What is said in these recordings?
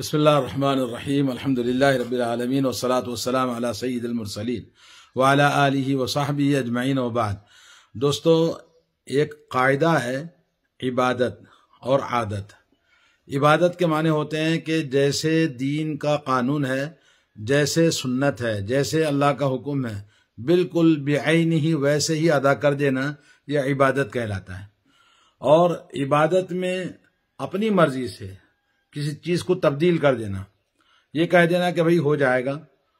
بسم اللہ الرحمن الرحیم الحمد للہ رب العالمین والصلاة والسلام علی سید المرسلین وعلی آلہ وصحبہ اجمعین وبعد۔ دوستو، ایک قاعدہ ہے عبادت اور عادت۔ عبادت کے معنی ہوتے ہیں کہ جیسے دین کا قانون ہے، جیسے سنت ہے، جیسے اللہ کا حکم ہے، بالکل بعینہ ویسے ہی ادا کر دینا، یہ عبادت کہلاتا ہے۔ اور عبادت میں اپنی مرضی سے کسی چیز کو تبدیل کر دینا، یہ کہہ دینا کہ بھئی ہو جائے گا،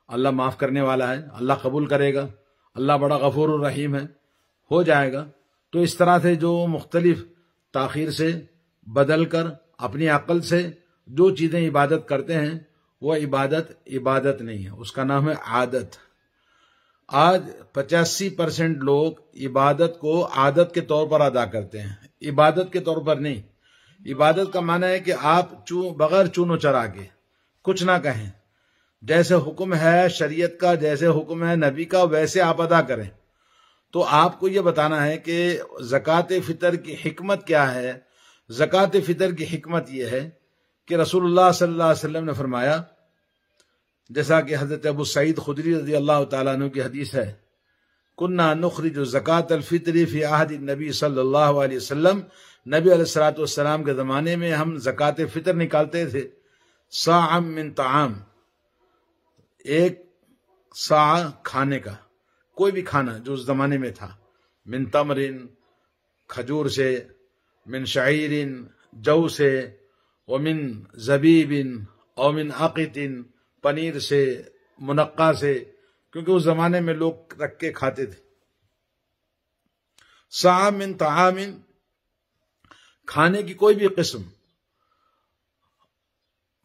اللہ معاف کرنے والا ہے، اللہ قبول کرے گا، اللہ بڑا غفور الرحیم ہے، ہو جائے گا۔ تو اس طرح سے جو مختلف تاخیر سے بدل کر اپنی عقل سے جو چیزیں عبادت کرتے ہیں، وہ عبادت نہیں ہے، اس کا نام ہے عادت۔ آج 85% لوگ عبادت کو عادت کے طور پر ادا کرتے ہیں، عبادت کے طور پر نہیں۔ عبادت کا معنی ہے کہ آپ بغیر چون و چرا کے کچھ نہ کہیں، جیسے حکم ہے شریعت کا، جیسے حکم ہے نبی کا، ویسے آپ ادا کریں۔ تو آپ کو یہ بتانا ہے کہ زکوٰۃ فطر کی حکمت کیا ہے۔ زکوٰۃ فطر کی حکمت یہ ہے کہ رسول اللہ صلی اللہ علیہ وسلم نے فرمایا، جیسا کہ حضرت ابو سعید خدری رضی اللہ تعالیٰ عنہ کی حدیث ہے، کنا نخرج زکوٰۃ الفطر فی عہد النبی صلی اللہ علیہ وسلم، نبی علیہ الصلوۃ والسلام کے زمانے میں ہم زکوٰۃ فطر نکالتے تھے، صاع من طعام، ایک صاع کھانے کا، کوئی بھی کھانا جو اس زمانے میں تھا، من تمر، کھجور سے، من شعیر، جو سے، ومن زبیب، او من عقط، پنیر سے، منقع سے، کیونکہ اس زمانے میں لوگ رکھ کے کھاتے تھے۔ صاع من طعام، کھانے کی کوئی بھی قسم،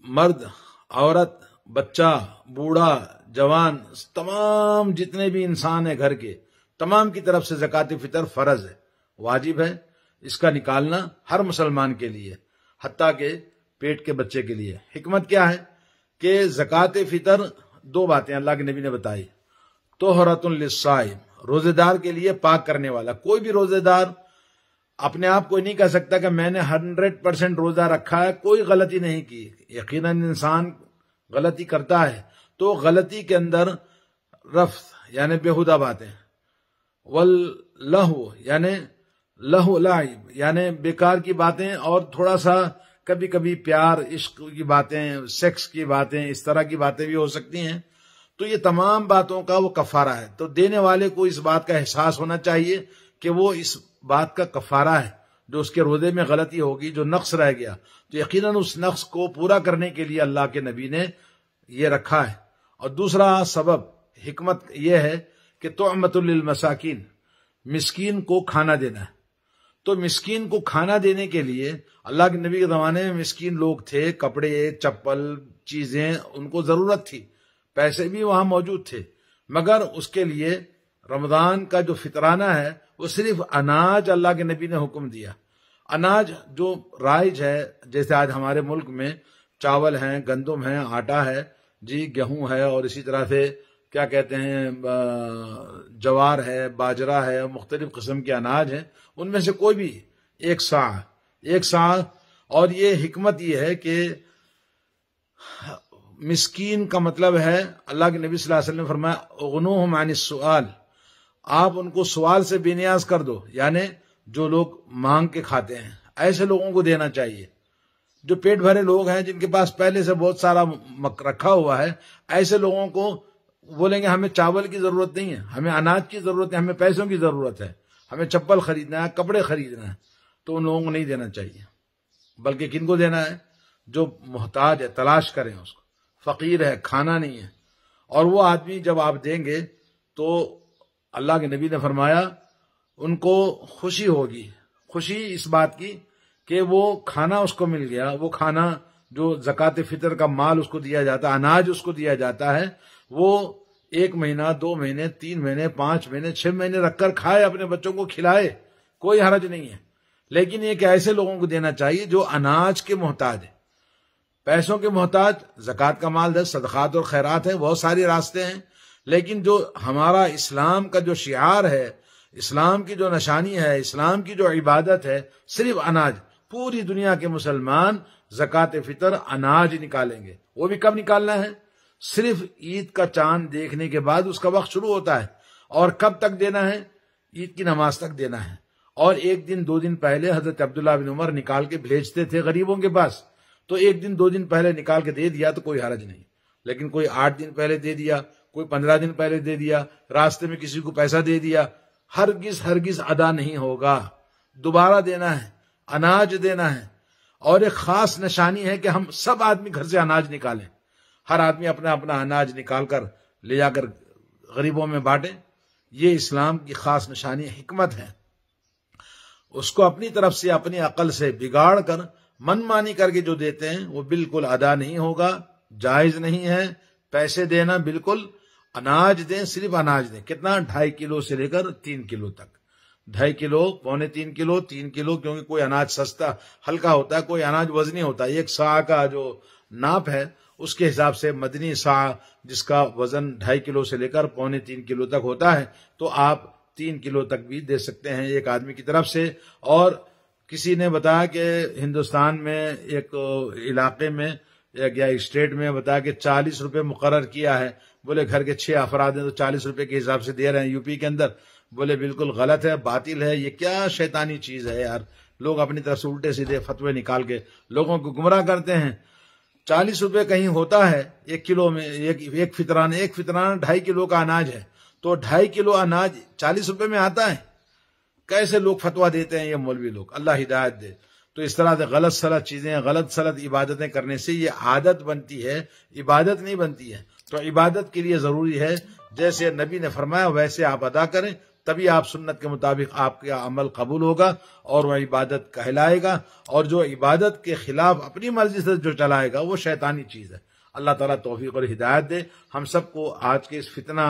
مرد، عورت، بچہ، بوڑھا، جوان، تمام جتنے بھی انسان ہیں گھر کے، تمام کی طرف سے زکوٰۃ فطر فرض ہے، واجب ہے۔ اس کا نکالنا ہر مسلمان کے لیے، حتیٰ کہ پیٹ کے بچے کے لیے۔ حکمت کیا ہے کہ زکوٰۃ فطر دو باتیں اللہ کے نبی نے بتائی، طہرۃ للصائم، روزے دار کے لیے پاک کرنے والا۔ کوئی بھی روزے دار اپنے آپ کو نہیں کہہ سکتا کہ میں نے 100% روزہ رکھا ہے، کوئی غلطی نہیں کی۔ یقیناً انسان غلطی کرتا ہے، تو غلطی کے اندر رفث یعنی بیہودہ باتیں، واللہو یعنی لہو لعب یعنی بیکار کی باتیں، اور تھوڑا سا کبھی کبھی پیار عشق کی باتیں، سیکس کی باتیں، اس طرح کی باتیں بھی ہو سکتی ہیں۔ تو یہ تمام باتوں کا وہ کفارہ ہے۔ تو دینے والے کو اس بات کا احساس ہونا چاہیے کہ وہ اس بات کا کفارہ ہے، جو اس کے روزے میں غلطی ہوگی، جو نقص رہ گیا، تو یقیناً اس نقص کو پورا کرنے کے لیے اللہ کے نبی نے یہ رکھا ہے۔ اور دوسرا سبب، حکمت یہ ہے کہ طعمۃ للمساکین، مسکین کو کھانا دینا ہے۔ تو مسکین کو کھانا دینے کے لیے اللہ کے نبی کے زمانے میں مسکین لوگ تھے، کپڑے، چپل، چیزیں ان کو ضرورت تھی، پیسے بھی وہاں موجود تھے، مگر اس کے لیے رمضان کا جو فطرانہ ہے وہ صرف اناج اللہ کے نبی نے حکم دیا۔ اناج جو رائج ہے، جیسے آج ہمارے ملک میں چاول ہیں، گندم ہے، آٹا ہے، گیہوں ہے، اور اسی طرح سے کیا کہتے ہیں، جوار ہے، باجرہ ہے، مختلف قسم کے اناج ہیں، ان میں سے کوئی بھی ایک سا۔ اور یہ حکمت یہ ہے کہ مسکین کا مطلب ہے، اللہ کے نبی صلی اللہ علیہ وسلم نے فرمایا، اغنوہم عن السؤال، آپ ان کو سوال سے بے نیاز کر دو، یعنی جو لوگ مانگ کے کھاتے ہیں ایسے لوگوں کو دینا چاہیے۔ جو پیٹ بھرے لوگ ہیں، جن کے پاس پہلے سے بہت سارا رکھا ہوا ہے، ایسے لوگوں کو بولیں گے ہمیں چاول کی ضرورت نہیں ہے، ہمیں اناج کی ضرورت ہے، ہمیں پیسوں کی ضرورت ہے، ہمیں چپل خریدنا ہے، کپڑے خریدنا ہے، تو ان لوگوں کو نہیں دینا چاہیے۔ بلکہ کن کو دینا ہے؟ جو محتاج ہے، تلاش کریں اس کو، فقیر ہے، کھانا نہیں ہے۔ اور وہ آدمی جب آپ دیں گے تو اللہ کے نبی نے فرمایا ان کو خوشی ہوگی، خوشی اس بات کی کہ وہ کھانا اس کو مل گیا، وہ کھانا جو زکوٰۃ فطر کا مال اس کو دیا جاتا ہے، اناج اس کو دیا جاتا ہے، وہ 1 مہینہ، 2 مہینے، 3 مہینے، 5 مہینے، 6 مہینے رکھ کر کھائے، اپنے بچوں کو کھلائے، کوئی حرج نہیں ہے۔ لیکن یہ کہ ایسے لوگوں کو دینا چاہیے جو اناج کے محتاج ہیں، پیسوں کے محتاج۔ زکوٰۃ کا مال ہے، صدقات اور خیرات ہیں، بہت سارے راستے ہیں، لیکن جو ہمارا اسلام کا جو شعار ہے، اسلام کی جو نشانی ہے، اسلام کی جو عبادت ہے، صرف اناج۔ پوری دنیا کے مسلمان زکوٰۃ فطر اناج نکالیں گے. وہ بھی کب نکالنا ہے؟ صرف عید کا چاند دیکھنے کے بعد اس کا وقت شروع ہوتا ہے. اور کب تک دینا ہے؟ عید کی نماز تک دینا ہے. اور 1 دن 2 دن پہلے حضرت عبداللہ بن عمر نکال کے بھیجتے تھے غریبوں کے پاس. تو 1 دن 2 دن پہلے نکال کے دے دیا تو کوئی حرج نہیں. لیکن کوئی 8 دن پہلے دے دیا، کوئی 15 دن پہلے دے دیا، راستے میں کسی کو پیسہ دے دیا، ہرگز ادا نہیں ہوگا. دوبارہ دینا ہے، اناج دینا ہے. اور ایک خاص نشانی ہے کہ ہم سب آدمی گھر سے اناج نکالیں. ہر آدمی اپنا اپنا اناج نکال کر لے جا کر غریبوں میں بانٹیں. یہ اسلام کی خاص نشانی حکمت ہے. اس کو اپنی طرف سے اپنی عقل سے بگاڑ کر من مانی کر کے جو دیتے ہیں وہ بالکل ادا نہیں ہوگا، جائز نہیں ہے. پیسے دینا بالکل، اناج دیں، صرف اناج دیں. کتنا؟ 2.5 کلو سے لے کر 3 کلو تک. 2.5 کلو، 2.25 کلو، 3 کلو، کیونکہ کوئی اناج سستا ہلکا ہوتا ہے، کوئی اناج وزنی ہوتا ہے. 1 سا کا جو ناپ ہے اس کے حساب سے مدنی سا جس کا وزن 2.5 کلو سے لے کر 2.25 کلو تک ہوتا ہے تو آپ 3 کلو تک بھی دے سکتے ہیں ایک آدمی کی طرف سے. اور کسی نے بتایا کہ ہندوستان میں ایک علاقے میں یا اسٹیٹ میں بتایا کہ 40 روپے مقرر کیا ہے. بولے گھر کے 6 افراد ہیں تو 40 روپے کے حساب سے دے رہے ہیں یوپی کے اندر. بولے بالکل غلط ہے، باطل ہے. یہ کیا شیطانی چیز ہے یار. لوگ اپنی طرف سے الٹے سیدھے فتوے نکال کے لوگوں کو گمراہ کرتے ہیں. 40 روپے کہیں ہوتا ہے 1 کلو میں، ایک فطران 2.5 کلو کا اناج ہے تو 2.5 کلو اناج 40 روپے میں آتا ہے. کیسے لوگ فتوا دیتے ہیں یہ مولوی لوگ، اللہ ہدایت دے. تو اس طرح سے غلط سلط چیزیں، غلط سلط عبادتیں کرنے سے یہ عادت بنتی ہے، عبادت نہیں بنتی ہے. تو عبادت کے لیے ضروری ہے جیسے نبی نے فرمایا ویسے آپ ادا کریں، تبھی آپ سنت کے مطابق آپ کا عمل قبول ہوگا اور وہ عبادت کہلائے گا. اور جو عبادت کے خلاف اپنی مرضی سے جو چلائے گا وہ شیطانی چیز ہے. اللہ تعالیٰ توفیق اور ہدایت دے ہم سب کو. آج کے اس فتنہ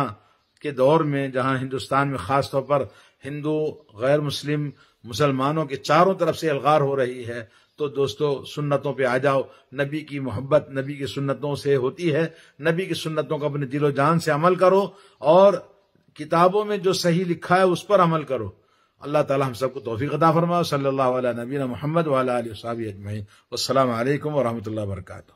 کے دور میں جہاں ہندوستان میں خاص طور پر ہندو، غیر مسلم، مسلمانوں کے چاروں طرف سے الغار ہو رہی ہے، تو دوستو سنتوں پہ آ جاؤ. نبی کی محبت نبی کی سنتوں سے ہوتی ہے. نبی کی سنتوں کو اپنے دل و جان سے عمل کرو اور کتابوں میں جو صحیح لکھا ہے اس پر عمل کرو. اللہ تعالی ہم سب کو توفیق عطا فرمائے. صلی اللہ علیہ نبینا محمد وعلی آلہ وصحبہ اجمعین. والسلام علیکم ورحمۃ اللہ وبرکاتہ.